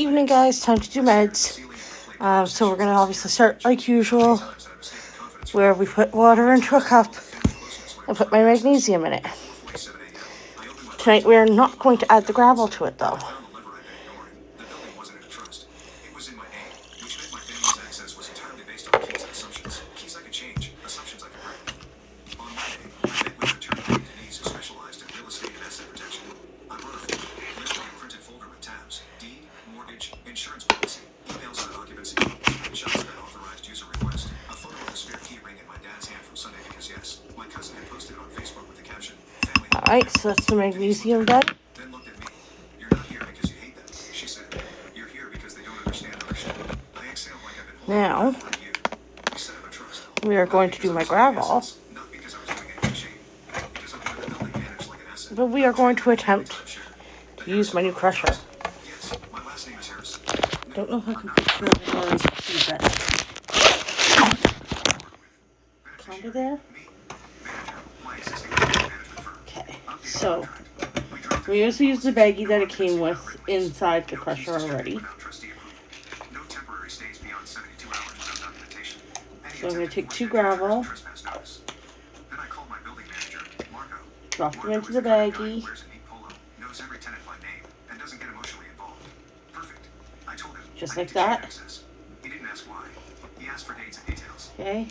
evening, guys. Time to do meds. So we're gonna obviously start like usual, where we put water into a cup and put my magnesium in it. Tonight we are not going to add the gravel to it, though. Alright, so that's the magnesium done. Now, we are going to do my gravel. But we are going to attempt to use my new crusher. Don't know if I can put that. Kind of there. Okay, so we also use the baggie that it came with inside the crusher already. So I'm going to take 2 gravel, drop them into the baggie, just like that. Okay.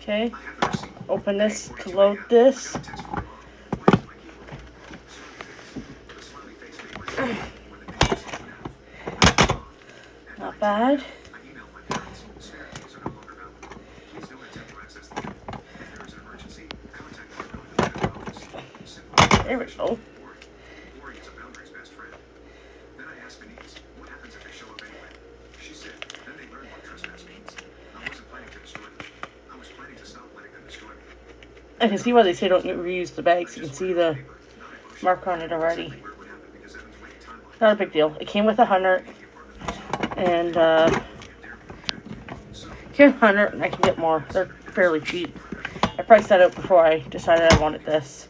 Okay, open this to load this. Not bad. There we go. I can see why they say don't reuse the bags. You can see the mark on it already. Not a big deal. It came with 100, and came with 100, and I can get more. They're fairly cheap. I priced that out before I decided I wanted this.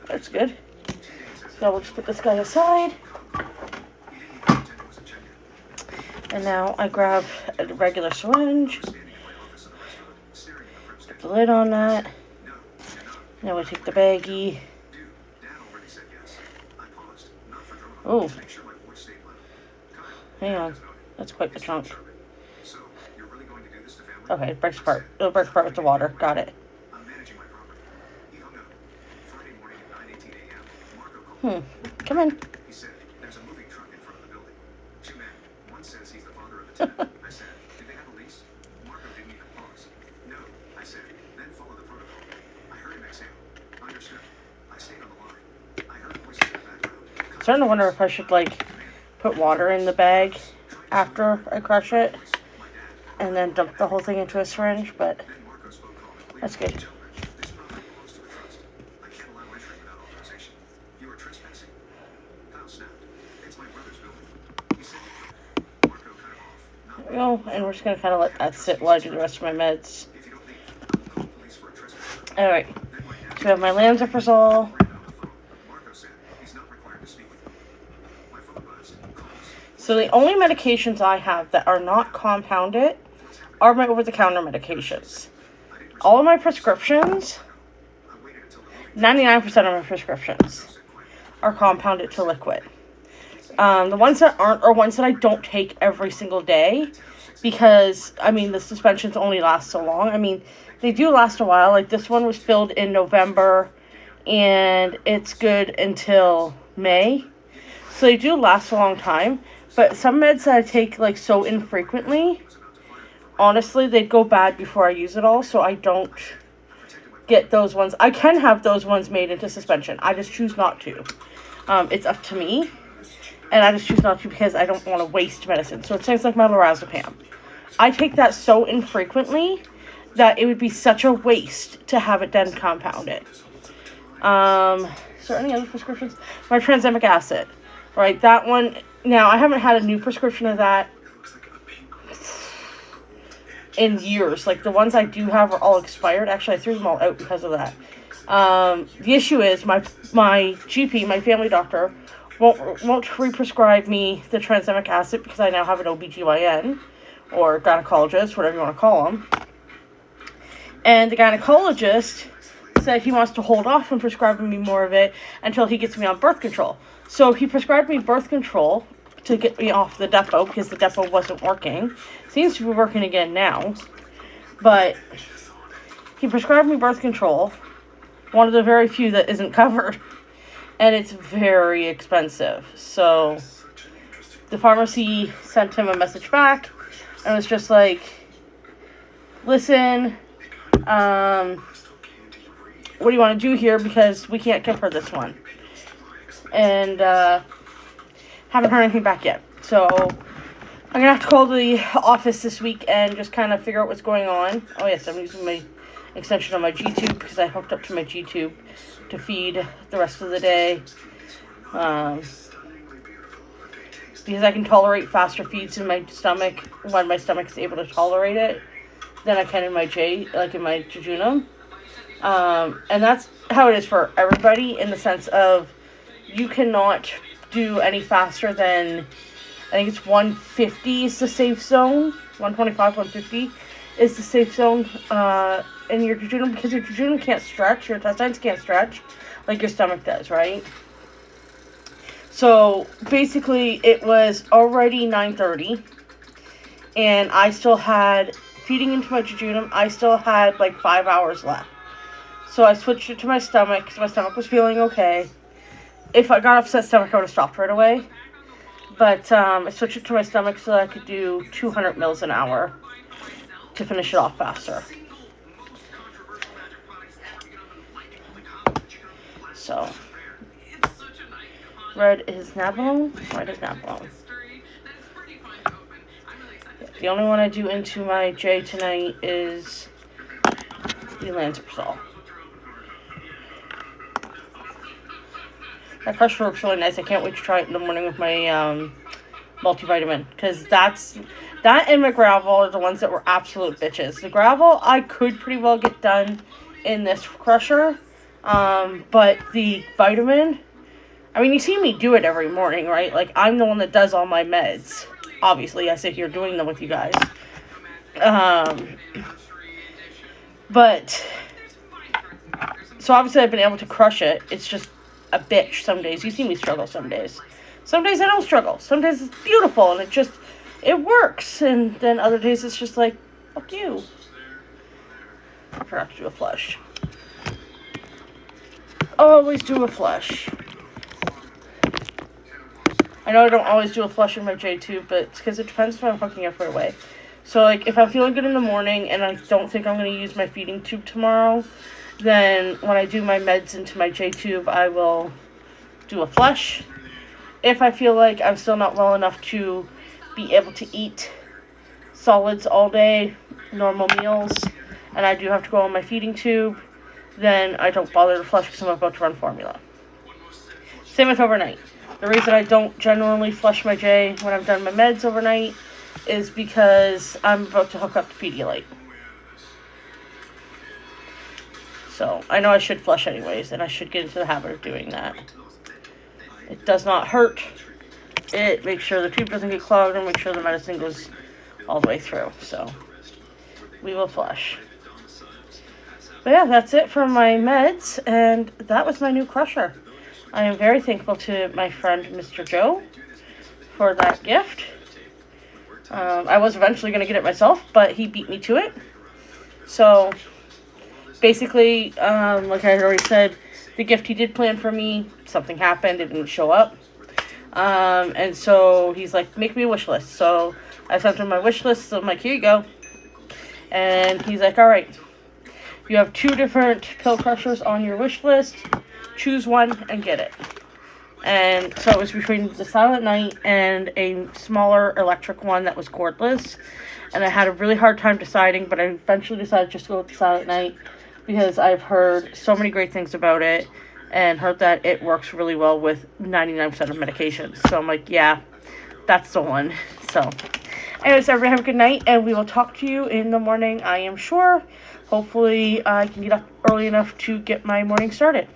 That's good. So we'll just put this guy aside. And now I grab a regular syringe. Put the lid on that. Now we take the baggie. Oh. Hang on. That's quite the chunk. Okay, it breaks apart. It'll break apart with the water. Got it. Come in. I'm starting to wonder if I should put water in the bag after I crush it and then dump the whole thing into a syringe, but that's good. There we go, and we're just going to kind of let that sit while I do the rest of my meds. Alright, so I have my Lansoprazole. So the only medications I have that are not compounded are my over-the-counter medications. All of my prescriptions, 99% of my prescriptions, are compounded to liquid. The ones that aren't are ones that I don't take every single day because, the suspensions only last so long. They do last a while. Like, this one was filled in November, and it's good until May. So they do last a long time. But some meds that I take, so infrequently, honestly, they'd go bad before I use it all, so I don't get those ones. I can have those ones made into suspension. I just choose not to. It's up to me, and I just choose not to because I don't want to waste medicine. So it's things like my lorazepam. I take that so infrequently that it would be such a waste to have it then compounded. Is there any other prescriptions? My tranexamic acid, right? That one. Now, I haven't had a new prescription of that in years. The ones I do have are all expired. Actually, I threw them all out because of that. The issue is my GP, my family doctor, won't re-prescribe me the tranexamic acid because I now have an OBGYN, or gynecologist, whatever you want to call them. And the gynecologist said he wants to hold off on prescribing me more of it until he gets me on birth control. So he prescribed me birth control to get me off the Depo because the Depo wasn't working. Seems to be working again now. But he prescribed me birth control, one of the very few that isn't covered. And it's very expensive. So the pharmacy sent him a message back and was just like, listen, what do you want to do here? Because we can't give her this one. And haven't heard anything back yet. So I'm going to have to call the office this week and just kind of figure out what's going on. Oh yes, I'm using my extension on my G-Tube because I hooked up to my G-Tube to feed the rest of the day. Because I can tolerate faster feeds in my stomach when my stomach is able to tolerate it than I can in my in my jejunum. And that's how it is for everybody, in the sense of you cannot do any faster than, I think it's 150 is the safe zone. 125, 150 is the safe zone in your jejunum, because your jejunum can't stretch, your intestines can't stretch like your stomach does, right? So basically it was already 9:30 and I still had, feeding into my jejunum, I still had like 5 hours left. So I switched it to my stomach because my stomach was feeling okay. If I got upset stomach, I would have stopped right away. But I switched it to my stomach so that I could do 200 mils an hour to finish it off faster. So, red is Navalone. Red is Navalone. The only one I do into my J tonight is the Lansoprazole. That pressure works really nice. I can't wait to try it in the morning with my multivitamin, because that and my Gravel are the ones that were absolute bitches. The Gravel I could pretty well get done in this crusher, but the vitamin, I mean, you see me do it every morning, right? Like, I'm the one that does all my meds. Obviously, I sit here doing them with you guys. But, so obviously I've been able to crush it. It's just a bitch some days. You see me struggle some days. Some days I don't struggle. Some days it's beautiful and it works. And then other days it's just like, fuck you. I forgot to do a flush. Always do a flush. I know I don't always do a flush in my J-tube, but it's because it depends if I'm hooking up right away. So, like, if I'm feeling good in the morning and I don't think I'm going to use my feeding tube tomorrow, then when I do my meds into my J-tube, I will do a flush. If I feel like I'm still not well enough to be able to eat solids all day, normal meals, and I do have to go on my feeding tube, then I don't bother to flush because I'm about to run formula. Same with overnight. The reason I don't generally flush my J when I've done my meds overnight is because I'm about to hook up to Pedialyte. So, I know I should flush anyways, and I should get into the habit of doing that. It does not hurt. It makes sure the tube doesn't get clogged and makes sure the medicine goes all the way through. So, we will flush. But yeah, that's it for my meds, and that was my new crusher. I am very thankful to my friend Mr. Joe for that gift. I was eventually going to get it myself, but he beat me to it. So, basically, like I already said, the gift he did plan for me, something happened, it didn't show up. And so he's like, make me a wish list. So I sent him my wish list, so I'm like, here you go. And he's like, alright, you have 2 different pill crushers on your wish list. Choose one and get it. And so it was between the Silent Night and a smaller electric one that was cordless. And I had a really hard time deciding, but I eventually decided just to go with the Silent Night because I've heard so many great things about it and heard that it works really well with 99% of medications. So I'm like, yeah, that's the one. So anyways, everybody have a good night, and we will talk to you in the morning, I am sure. hopefully I can get up early enough to get my morning started.